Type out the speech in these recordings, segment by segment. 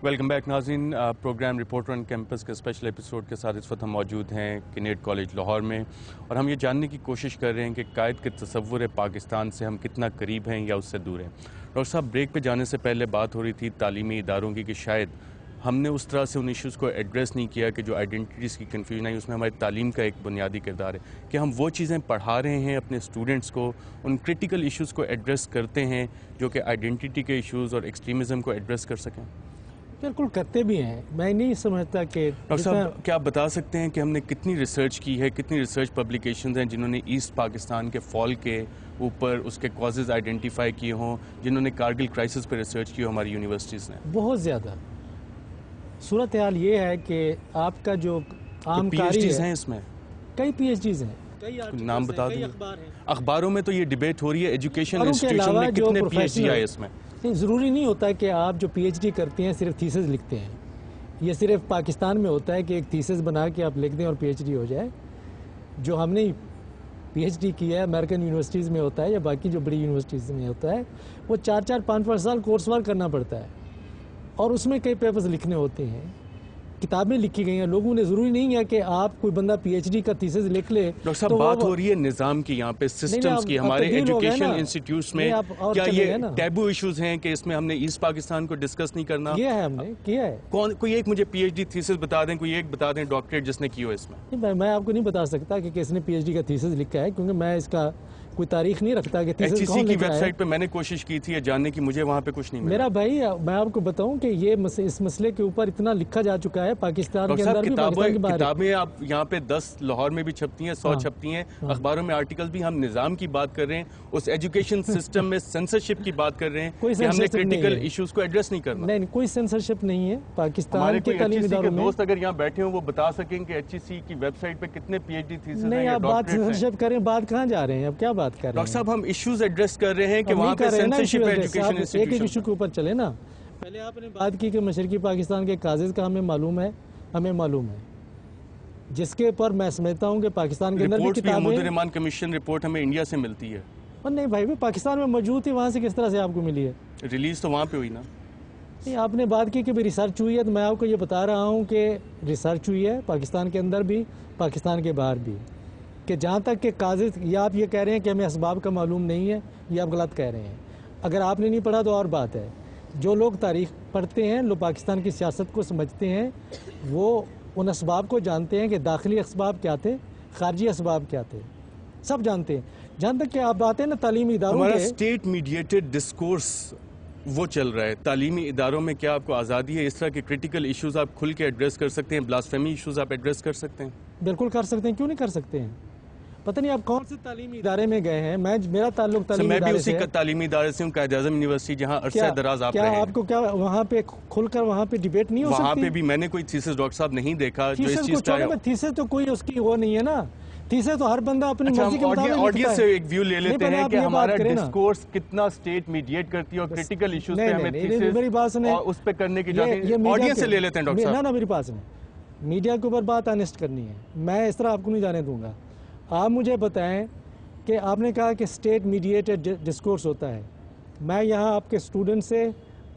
Welcome back ناظرین، programme reporter on campus کے special episode کے ساتھ اس وقت ہم موجود ہیں کنیڈ کالج لاہور میں، اور ہم یہ جاننے کی کوشش کر رہے ہیں کہ قائد کے تصور پاکستان سے ہم کتنا قریب ہیں یا اس سے دور ہیں۔ ڈاکٹر صاحب، بریک پہ جانے سے پہلے بات ہو رہی تھی تعلیمی اداروں کی کہ شاید ہم نے اس طرح سے ان ایشوز کو ایڈریس نہیں کیا کہ جو آئیڈینٹیز کی کنفیوژن آئی، اس میں ہماری تعلیم کا ایک بنیادی کردار ہے کہ ہم وہ چیزیں پڑھا رہے ہیں اپنے اسٹوڈنٹس کو، ان کرٹیکل ایشوز کو ایڈریس کرتے ہیں جو کہ آئیڈینٹی کے ایشوز اور ایکسٹریمزم کو ایڈریس کر سکیں۔ بالکل کرتے بھی ہیں، میں نہیں سمجھتا کہ ڈاکٹر صاحب کیا آپ بتا سکتے ہیں کہ ہم نے کتنی ریسرچ کی ہے، کتنی ریسرچ پبلیکیشنز ہیں جنہوں نے ایسٹ پاکستان کے فال کے اوپر اس کے کازز آئیڈینٹیفائی کیے ہوں، جنہوں نے کارگل کرائسس پہ ریسرچ کی ہو ہماری یونیورسٹیز نے؟ بہت زیادہ۔ صورتحال یہ ہے کہ آپ کا جو عام پی ایچ ڈیز ہیں، اس میں کئی پی ایچ ڈیز ہیں، نام بتا دیں۔ اخباروں میں تو یہ ڈیبیٹ ہو رہی ہے ایجوکیشن انسٹیٹیوشن میں کتنے پی ایچ ڈی آئے اس میں؟ نہیں، ضروری نہیں ہوتا کہ آپ جو پی ایچ ڈی کرتے ہیں صرف تھیسس لکھتے ہیں۔ یہ صرف پاکستان میں ہوتا ہے کہ ایک تھیسس بنا کے آپ لکھ دیں اور پی ایچ ڈی ہو جائے۔ جو ہم نے پی ایچ ڈی کیا ہے امریکن یونیورسٹیز میں ہوتا ہے یا باقی جو بڑی یونیورسٹیز میں ہوتا ہے، وہ 4-5 سال کورس ورک کرنا پڑتا ہے اور اس میں کئی پیپرز لکھنے ہوتے ہیں، کتابیں لکھی گئی ہیں۔ لوگوں نے ضروری نہیں ہے کہ آپ کوئی بندہ پی ایچ ڈی کا تھیسس لکھ لے۔ ڈاکٹر صاحب، بات ہو رہی ہے نظام کی، یہاں پہ سسٹمز کی، ہمارے ایجوکیشن انسٹیٹیوٹس میں کیا یہ ٹیبو ایشوز ہیں کہ اس میں ہم نے ایسٹ پاکستان کو ڈسکس نہیں کرنا؟ یہ ہے، ہم نے کیا ہے۔ کوئی ایک مجھے پی ایچ ڈی تھیسس بتا دیں، کوئی ایک بتا دیں ڈاکٹریٹ جس نے کی ہو اس میں؟ میں آپ کو نہیں بتا سکتا کہ کس نے پی ایچ ڈی کا تھیسس لکھا ہے، کیونکہ میں اس کا کوئی تاریخ نہیں رکھتا کہ تھیسس کون لکھا ہے۔ ایچ ای سی کی ویب سائٹ پہ میں نے کوشش کی تھی جاننے کی، مجھے وہاں پہ کچھ نہیں ملا۔ میرا بھائی، میں آپ کو بتاؤں کہ یہ اس مسئلے کے اوپر اتنا لکھا جا چکا ہے پاکستان کے اندر بھی، پاکستان کے باہر۔ کتابیں آپ یہاں پہ 10 لاہور میں بھی چھپتی ہیں، 100 چھپتی ہیں، اخباروں میں آرٹیکلز بھی۔ ہم نظام کی بات کر رہے ہیں، اس ایجوکیشن سسٹم میں سینسرشپ کی بات کر رہے ہیں کہ ہم نے کرٹیکل ایشوز کو ایڈریس نہیں کرنا۔ نہیں، کوئی سینسرشپ نہیں ہے پاکستان کے تعلیمی اداروں میں۔ ایچ ای سی کے دوست اگر یہاں بیٹھے ہوں وہ بتا سکیں کہ ایچ ای سی کی ویب سائٹ پہ کتنے پی ایچ ڈی تھیسس ہیں؟ نہیں، آپ بات سینسرشپ کریں، بات کہاں جا رہے ہیں، اب کیا بات کر رہے ہیں؟ ڈاکٹر صاحب، ہم ایشوز ایڈریس کر رہے ہیں کہ وہاں پہ سینسرشپ ہے ایجوکیشن انسٹیٹیوشن۔ ایک ایشو کے اوپر چلے نا۔ پہلے آپ نے بات کی کہ مشرقی پاکستان کے کازز کا ہمیں معلوم ہے، جس کے اوپر میں سمجھتا ہوں کہ پاکستان کے اندر بھی کتابیں، حمود الرحمان کمیشن رپورٹ ہمیں انڈیا سے ملتی ہے۔ اور نہیں بھائی، پاکستان میں موجود تھی، وہاں سے کس طرح سے آپ کو ملی ہے؟ ریلیز تو وہاں پہ ہوئی نا۔ نہیں، آپ نے بات کی کہ ریسرچ ہوئی ہے، تو میں آپ کو یہ بتا رہا ہوں کہ ریسرچ ہوئی ہے پاکستان کے اندر بھی، پاکستان کے باہر بھی، کہ جہاں تک کہ کازز، یا آپ یہ کہہ رہے ہیں کہ ہمیں اسباب کا معلوم نہیں ہے، یہ آپ غلط کہہ رہے ہیں۔ اگر آپ نے نہیں پڑھا تو اور بات ہے۔ جو لوگ تاریخ پڑھتے ہیں، لوگ پاکستان کی سیاست کو سمجھتے ہیں، وہ ان اسباب کو جانتے ہیں کہ داخلی اسباب کیا تھے، خارجی اسباب کیا تھے، سب جانتے ہیں۔ جہاں تک کہ آپ بات ہے نا تعلیمی اداروں کے، ہمارا اسٹیٹ میڈیٹڈ ڈسکورس وہ چل رہا ہے تعلیمی اداروں میں، کیا آپ کو آزادی ہے اس طرح کے کرٹیکل ایشوز آپ کھل کے ایڈریس کر سکتے ہیں؟ بلاسفیمی ایشوز آپ ایڈریس کر سکتے ہیں؟ بالکل کر سکتے ہیں، کیوں نہیں کر سکتے ہیں؟ پتہ نہیں آپ کون سے تعلیمی ادارے میں گئے ہیں۔ میرا تعلق تعلیمی ادارے سے ہے۔ میں بھی اسی تعلیمی ادارے سے ہوں، قائد اعظم یونیورسٹی، جہاں عرصہ دراز آپ رہے ہیں۔ کیا آپ کو کیا وہاں پہ کھل کر وہاں پہ ڈیبیٹ نہیں ہو سکتی؟ وہاں پہ بھی میں نے کوئی تھیسس ڈاکٹر صاحب نہیں دیکھا جو اس چیز کا ہے۔ تھیسس تو کوئی اس کی وہ نہیں ہے نا، تھیسس تو ہر بندہ اپنی مرضی کے مطابق لکھتا ہے۔ آڈینس سے ایک ویو لے لیتے ہیں کہ ہمارا ڈسکورس کتنا اسٹیٹ میڈیٹ کرتی ہے اور کرٹیکل ایشوز پہ ہمیں تھیسس اور اس پہ کرنے کی جاتی ہے۔ آڈینس سے لے لیتے ہیں ڈاکٹر صاحب۔ نا میری بات سنیں، میڈیا کے اوپر بات آنیسٹ کرنی ہے، میں اس طرح آپ کو نہیں جانے دوں گا۔ آپ مجھے بتائیں کہ آپ نے کہا کہ اسٹیٹ میڈیٹڈ ڈسکورس ہوتا ہے۔ میں یہاں آپ کے اسٹوڈنٹ سے،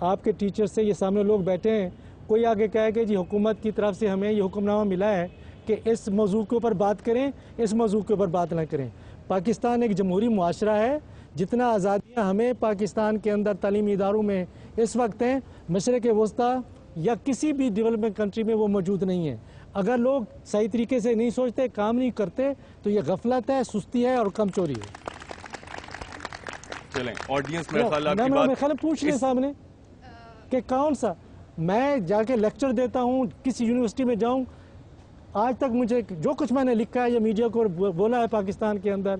آپ کے ٹیچر سے، یہ سامنے لوگ بیٹھے ہیں، کوئی آگے کہے کہ جی حکومت کی طرف سے ہمیں یہ حکم نامہ ملا ہے کہ اس موضوع کے اوپر بات کریں، اس موضوع کے اوپر بات نہ کریں۔ پاکستان ایک جمہوری معاشرہ ہے، جتنا آزادیاں ہمیں پاکستان کے اندر تعلیمی اداروں میں اس وقت ہیں، مشرق وسطیٰ یا کسی بھی ڈیولپمنٹ کنٹری میں وہ موجود نہیں ہے۔ اگر لوگ صحیح طریقے سے نہیں سوچتے، کام نہیں کرتے، تو یہ غفلت ہے، سستی ہے اور کم چوری ہے۔ چلیں آڈینس میں خیال پوچھ لیں سامنے کہ کون سا، میں جا کے لیکچر دیتا ہوں، کسی یونیورسٹی میں جاؤں، آج تک مجھے جو کچھ میں نے لکھا ہے یا میڈیا کو بولا ہے پاکستان کے اندر،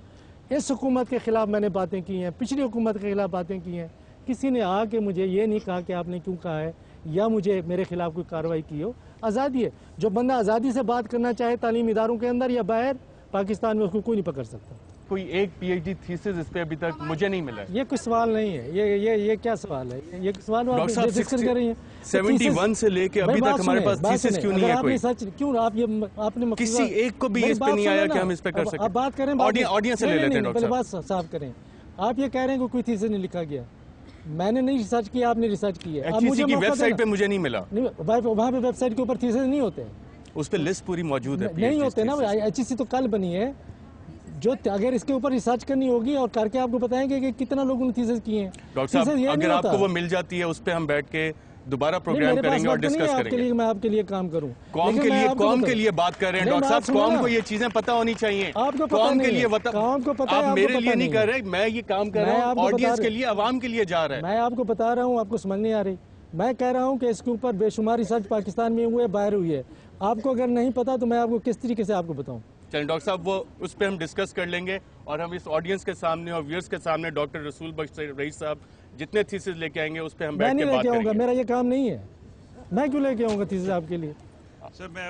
اس حکومت کے خلاف میں نے باتیں کی ہیں، پچھلی حکومت کے خلاف باتیں کی ہیں، کسی نے آ کے مجھے یہ نہیں کہا کہ آپ نے کیوں کہا ہے یا مجھے میرے خلاف کوئی کارروائی کی ہو۔ آزادی ہے، جو بندہ آزادی سے بات کرنا چاہے تعلیمی اداروں کے اندر یا باہر، پاکستان میں اس کو کوئی نہیں پکڑ سکتا۔ کوئی ایک پی ایچ ڈی تھیسس اس پہ ابھی تک مجھے نہیں ملا۔ یہ کوئی سوال نہیں ہے، یہ کیا سوال ہے؟ یہ سوال آپ ڈسکس کر رہی ہیں 71 سے لے کے ابھی تک ہمارے پاس تھیسس کیوں نہیں ہے؟ کوئی کیوں آپ نے کسی ایک کو بھی اس پہ نہیں آیا کہ ہم اس پہ کر سکیں؟ آپ بات کریں، آڈینس سے لے لیتے ہیں ڈاکٹر صاحب۔ بات صاف کریں۔ آپ یہ کہہ رہے ہیں کہ کوئی تھیسس نہیں لکھا گیا، میں نے نہیں ریسرچ کیا, آپ نے ریسرچ کی ہے. HEC کی ویب سائٹ پہ مجھے نہیں ملا. وہاں پہ ویب سائٹ کے اوپر تھیسس نہیں ہوتے, اس پہ لسٹ پوری موجود ہے. نہیں ہوتے نا. HEC تو کل بنی ہے. جو اگر اس کے اوپر ریسرچ کرنی ہوگی اور کر کے آپ کو بتائیں گے کہ کتنا لوگوں نے تھیسس کیے ہیں. ڈاکٹر صاحب اگر آپ کو وہ مل جاتی ہے اس پہ ہم بیٹھ کے دوبارہ پروگرام کریں گے اور ڈسکس کریں گے. میں آپ کے لیے کام کروں, قوم کے لیے بات کر رہے ہیں ڈاکٹر صاحب. قوم کو یہ چیزیں پتہ ہونی چاہیے. قوم کے لیے آپ میرے لیے نہیں کر رہے, میں یہ کام کر رہا ہوں آڈینس کے لیے, عوام کے لیے جا رہا ہے. میں آپ کو بتا رہا ہوں, آپ کو سمجھ نہیں آ رہی. میں کہہ رہا ہوں کہ اس کے اوپر بے شمار ریسرچ پاکستان میں ہوئے, باہر ہوئی ہے. آپ کو اگر نہیں پتا تو میں آپ کو کس طریقے سے آپ کو بتاؤں. چلیں ڈاکٹر صاحب وہ اس پہ ہم ڈسکس کر لیں گے, اور ہم اس آڈینس کے سامنے اور ویئرز کے سامنے ڈاکٹر رسول بخش رئیس صاحب جتنے تھیسس لے کے آئیں گے اس پہ ہم بیٹھ کے بات کریں گے. میرا یہ کام نہیں ہے, میں کیوں لے کے آؤں گا تھیسس آپ کے لیے. سر میں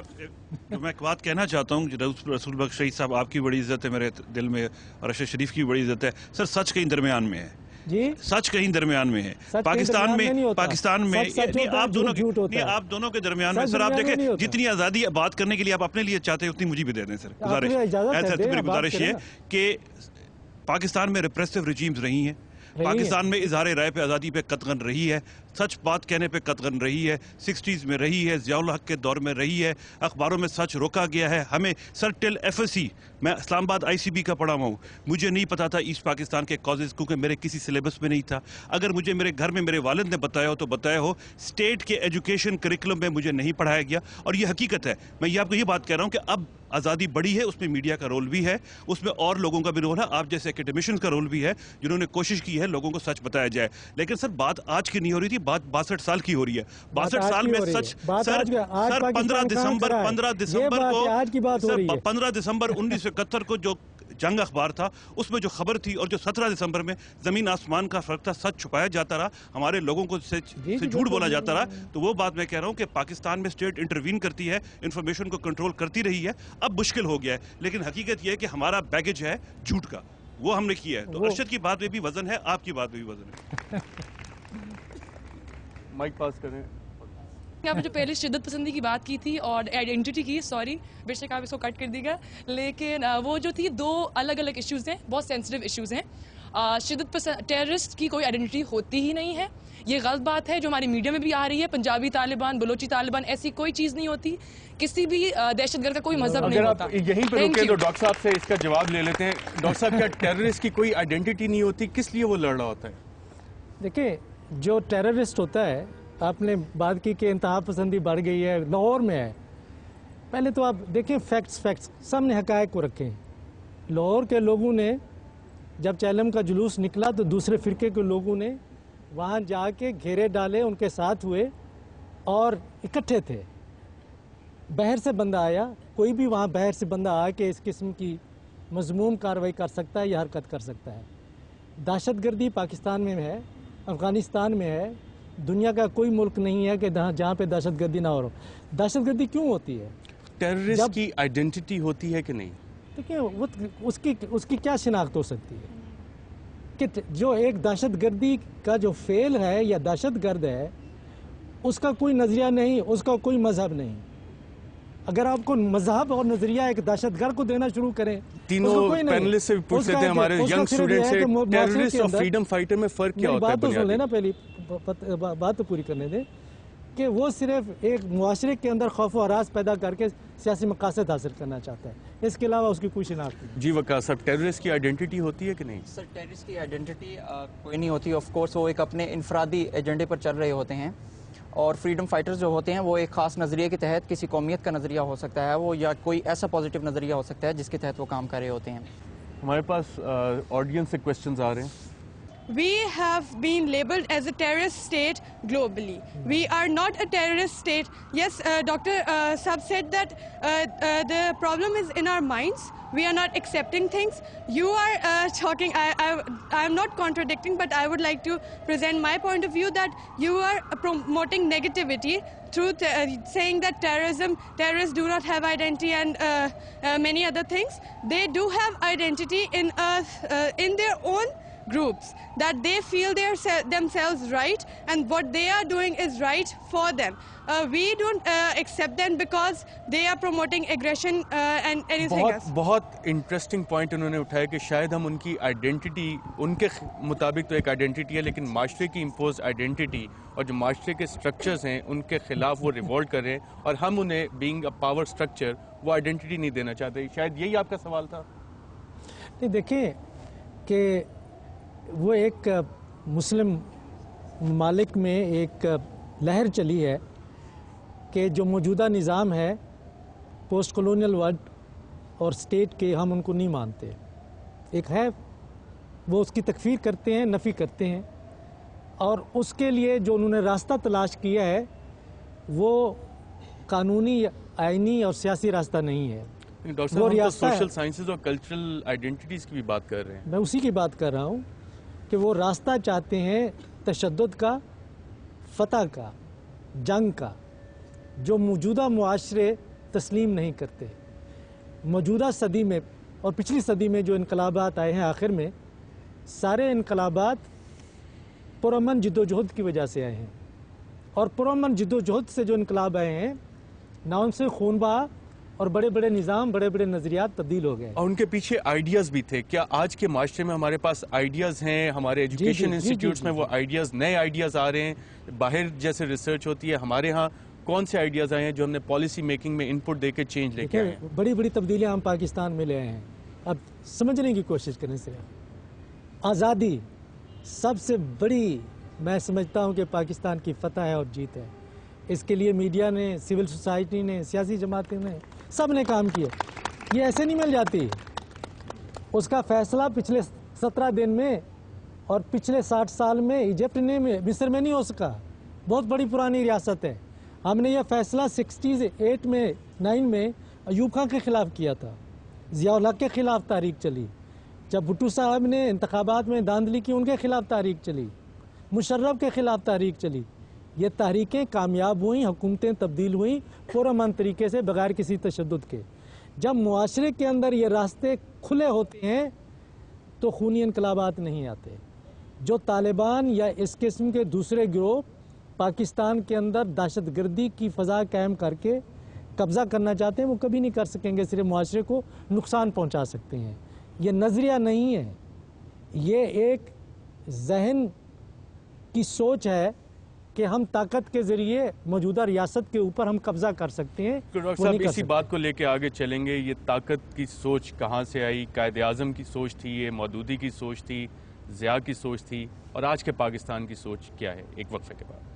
ایک بات کہنا چاہتا ہوں, رسول بخش رئیس صاحب آپ کی بڑی عزت ہے میرے دل میں, اور ارشد شریف کی بڑی عزت ہے. سر سچ کہیں درمیان میں ہے, جی سچ کہیں درمیان میں ہے. پاکستان میں آپ دونوں کے درمیان میں. سر آپ دیکھیں جتنی آزادی بات کرنے کے لیے آپ اپنے لیے چاہتے ہیں اتنی مجھے بھی دے دیں سر. گزارش یہ کہ پاکستان میں ریپریسو رجیمز رہی ہیں, پاکستان میں اظہار رائے پہ آزادی پہ قطغن رہی ہے, سچ بات کہنے پہ قطغن رہی ہے, 60s میں رہی ہے, ضیاء الحق کے دور میں رہی ہے, اخباروں میں سچ روکا گیا ہے. ہمیں سر ٹل FSC, میں اسلام آباد ICB کا پڑھا ہوا ہوں, مجھے نہیں پتا تھا ایسٹ پاکستان کے کازز, کیونکہ میرے کسی سلیبس میں نہیں تھا. اگر مجھے میرے گھر میں میرے والد نے بتایا ہو تو بتایا ہو, اسٹیٹ کے ایجوکیشن کریکولم میں مجھے نہیں پڑھایا گیا. اور یہ حقیقت ہے, میں یہ آپ کو یہ بات کہہ رہا ہوں کہ اب آزادی بڑی ہے, اس میں میڈیا کا رول بھی ہے, اس میں اور لوگوں کا بھی رول ہے, آپ جیسے اکیڈمیشن کا رول بھی ہے جنہوں نے کوشش کی ہے لوگوں کو سچ بتایا جائے. لیکن سر بات آج کی نہیں ہو رہی تھی, بات 62 سال کی ہو رہی ہے. 62 سال میں سچ سر 15 دسمبر 1971 کو جو جنگ اخبار تھا اس میں جو خبر تھی, اور جو 17 دسمبر میں زمین آسمان کا فرق تھا, سچ چھپایا جاتا رہا, ہمارے لوگوں کو سے جھوٹ بولا جاتا رہا. تو وہ بات میں کہہ رہا ہوں کہ پاکستان میں اسٹیٹ انٹروین کرتی ہے, انفارمیشن کو کنٹرول کرتی رہی ہے, اب مشکل ہو گیا ہے. لیکن حقیقت یہ ہے کہ ہمارا بیگیج ہے جھوٹ کا, وہ ہم نے کیا ہے. تو ارشد کی بات میں بھی وزن ہے, آپ کی بات میں بھی وزن ہے. مائک پاس کریں. آپ نے جو پہلے شدت پسندی کی بات کی تھی اور آئیڈینٹی کی, سوری بے شک آپ اس کو کٹ کر دیے گا, لیکن وہ جو تھی دو الگ الگ ایشوز ہیں, بہت سینسٹیو ایشوز ہیں. شدت پسند ٹیررسٹ کی کوئی آئیڈینٹی ہوتی ہی نہیں ہے, یہ غلط بات ہے جو ہماری میڈیا میں بھی آ رہی ہے. پنجابی طالبان, بلوچی طالبان, ایسی کوئی چیز نہیں ہوتی, کسی بھی دہشت گرد کا کوئی مذہب نہیں ہوتا. اگر آپ یہیں پہ رکیں تو ڈاکٹر صاحب سے اس کا جواب لے لیتے ہیں. ڈاکٹر صاحب کیا ٹیررسٹ کی کوئی آئیڈینٹی نہیں ہوتی, کس لیے وہ لڑ رہا ہوتا ہے؟ دیکھیں جو ٹیررسٹ ہوتا ہے, آپ نے بات کی کہ انتہا پسندی بڑھ گئی ہے, لاہور میں ہے. پہلے تو آپ دیکھیں فیکٹس سامنے حقائق کو رکھیں. لاہور کے لوگوں نے جب چیلم کا جلوس نکلا تو دوسرے فرقے کے لوگوں نے وہاں جا کے گھیرے ڈالے, ان کے ساتھ ہوئے اور اکٹھے تھے. باہر سے بندہ آیا, کوئی بھی وہاں باہر سے بندہ آ کے اس قسم کی مذموم کارروائی کر سکتا ہے یا حرکت کر سکتا ہے. دہشت گردی پاکستان میں ہے, افغانستان میں ہے, دنیا کا کوئی ملک نہیں ہے کہ جہاں پہ دہشت گردی نہ ہو. دہشت گردی کیوں ہوتی ہے؟ ٹیررسٹ کی آئیڈینٹی ہوتی ہے کہ نہیں؟ دیکھیں اس کی کیا شناخت ہو سکتی ہے کہ جو ایک دہشت گردی کا جو فعل ہے یا دہشت گرد ہے, اس کا کوئی نظریہ نہیں, اس کا کوئی مذہب نہیں. اگر آپ کو مذہب اور نظریہ ایک دہشت گرد کو دینا شروع کریں, تینوں پینلسٹ سے پوچھ لیتے ہیں ہمارے ینگ اسٹوڈنٹ سے, ٹیررسٹ اور فریڈم فائٹر میں فرق کیا ہوتا ہے؟ بات تو سن لینا, پہلی بات تو پوری کرنے دیں کہ وہ صرف ایک معاشرے کے اندر خوف و ہراس پیدا کر کے سیاسی مقاصد حاصل کرنا چاہتا ہے, اس کے علاوہ اس کی کوئی شناخت نہیں. جی وقاص صاحب, ٹیررسٹ کی آئیڈینٹی ہوتی ہے کہ نہیں؟ سر ٹیررسٹ کی آئیڈینٹی کوئی نہیں ہوتی. آف کورس وہ ایک اپنے انفرادی ایجنڈے پر چل رہے ہوتے ہیں, اور فریڈم فائٹرز جو ہوتے ہیں وہ ایک خاص نظریے کے تحت, کسی قومیت کا نظریہ ہو سکتا ہے وہ, یا کوئی ایسا پازیٹیو نظریہ ہو سکتا ہے جس کے تحت وہ کام کر رہے ہوتے ہیں. ہمارے پاس آڈینس سے کوسچنز آ رہے ہیں. We have been labeled as a terrorist state globally. We are not a terrorist state. Yes, Dr. Sab said that the problem is in our minds. We are not accepting things. You are talking, I am not contradicting, but I would like to present my point of view that you are promoting negativity through saying that terrorists do not have identity and many other things. They do have identity in their own groups, that they feel themselves right and what they are doing is right for them. We don't accept them because they are promoting aggression and anything else. بہت interesting point انہوں نے اٹھایا کہ شاید ہم ان کی identity ان کے مطابق تو ایک آئیڈینٹی ہے لیکن معاشرے کی امپوز آئیڈینٹی اور جو معاشرے کے سٹرکچرز ہیں ان کے خلاف وہ ریوولٹ کر رہے ہیں اور ہم انہیں بینگ اے پاور سٹرکچر وہ آئیڈینٹی نہیں دینا چاہتے. شاید یہی آپ کا سوال تھا. نہیں دیکھیں کہ وہ ایک مسلم ممالک میں ایک لہر چلی ہے کہ جو موجودہ نظام ہے پوسٹ کولونیل ورلڈ اور سٹیٹ کے ہم ان کو نہیں مانتے. ایک ہے وہ اس کی تکفیر کرتے ہیں, نفی کرتے ہیں اور اس کے لیے جو انہوں نے راستہ تلاش کیا ہے وہ قانونی, آئینی اور سیاسی راستہ نہیں ہے. ڈاکٹر صاحب ہم سوشل سائنسز اور کلچرل آئیڈینٹیز کی بھی بات کر رہے ہیں. میں اسی کی بات کر رہا ہوں کہ وہ راستہ چاہتے ہیں تشدد کا, فتح کا, جنگ کا, جو موجودہ معاشرے تسلیم نہیں کرتے. موجودہ صدی میں اور پچھلی صدی میں جو انقلابات آئے ہیں آخر میں سارے انقلابات پرامن جد و جہد کی وجہ سے آئے ہیں اور پرامن جد و جہد سے جو انقلاب آئے ہیں نہ ان سے خون بہا اور بڑے بڑے نظام, بڑے بڑے نظریات تبدیل ہو گئے اور ان کے پیچھے آئیڈیاز بھی تھے. کیا آج کے معاشرے میں ہمارے پاس آئیڈیاز ہیں؟ ہمارے ایجوکیشن انسٹیٹیوٹس میں وہ آئیڈیاز, نئے آئیڈیاز آ رہے ہیں؟ باہر جیسے ریسرچ ہوتی ہے ہمارے ہاں کون سے آئیڈیاز آئے ہیں جو ہم نے پالیسی میکنگ میں ان پٹ دے کے چینج لے کے آئے ہیں؟ بڑی بڑی تبدیلیاں ہم پاکستان میں لے آئے ہیں. اب سمجھنے کی کوشش کریں صرف. آزادی سب سے بڑی میں سمجھتا ہوں کہ پاکستان کی فتح ہے اور جیت ہے. اس کے لیے میڈیا نے, سول سوسائٹی نے, سیاسی جماعتیں نے, سب نے کام کیا. یہ ایسے نہیں مل جاتی. اس کا فیصلہ پچھلے 17 دن میں اور پچھلے 60 سال میں ایجپٹ نے, مصر میں نہیں ہو سکا. بہت بڑی پرانی ریاست ہے. ہم نے یہ فیصلہ 68 میں 9 میں ایوب خان کے خلاف کیا تھا. ضیاء الحق کے خلاف تحریک چلی. جب بھٹو صاحب نے انتخابات میں دھاندلی کی ان کے خلاف تحریک چلی. مشرف کے خلاف تحریک چلی. یہ تحریکیں کامیاب ہوئیں, حکومتیں تبدیل ہوئیں پرامن طریقے سے بغیر کسی تشدد کے. جب معاشرے کے اندر یہ راستے کھلے ہوتے ہیں تو خونی انقلابات نہیں آتے. جو طالبان یا اس قسم کے دوسرے گروہ پاکستان کے اندر دہشت گردی کی فضا قائم کر کے قبضہ کرنا چاہتے ہیں وہ کبھی نہیں کر سکیں گے. صرف معاشرے کو نقصان پہنچا سکتے ہیں. یہ نظریہ نہیں ہے, یہ ایک ذہن کی سوچ ہے کہ ہم طاقت کے ذریعے موجودہ ریاست کے اوپر ہم قبضہ کر سکتے ہیں. ڈاکٹر صاحب اسی بات کو لے کے آگے چلیں گے. یہ طاقت کی سوچ کہاں سے آئی؟ قائد اعظم کی سوچ تھی, یہ مودودی کی سوچ تھی, ضیاء کی سوچ تھی, اور آج کے پاکستان کی سوچ کیا ہے؟ ایک وقفے کے بعد.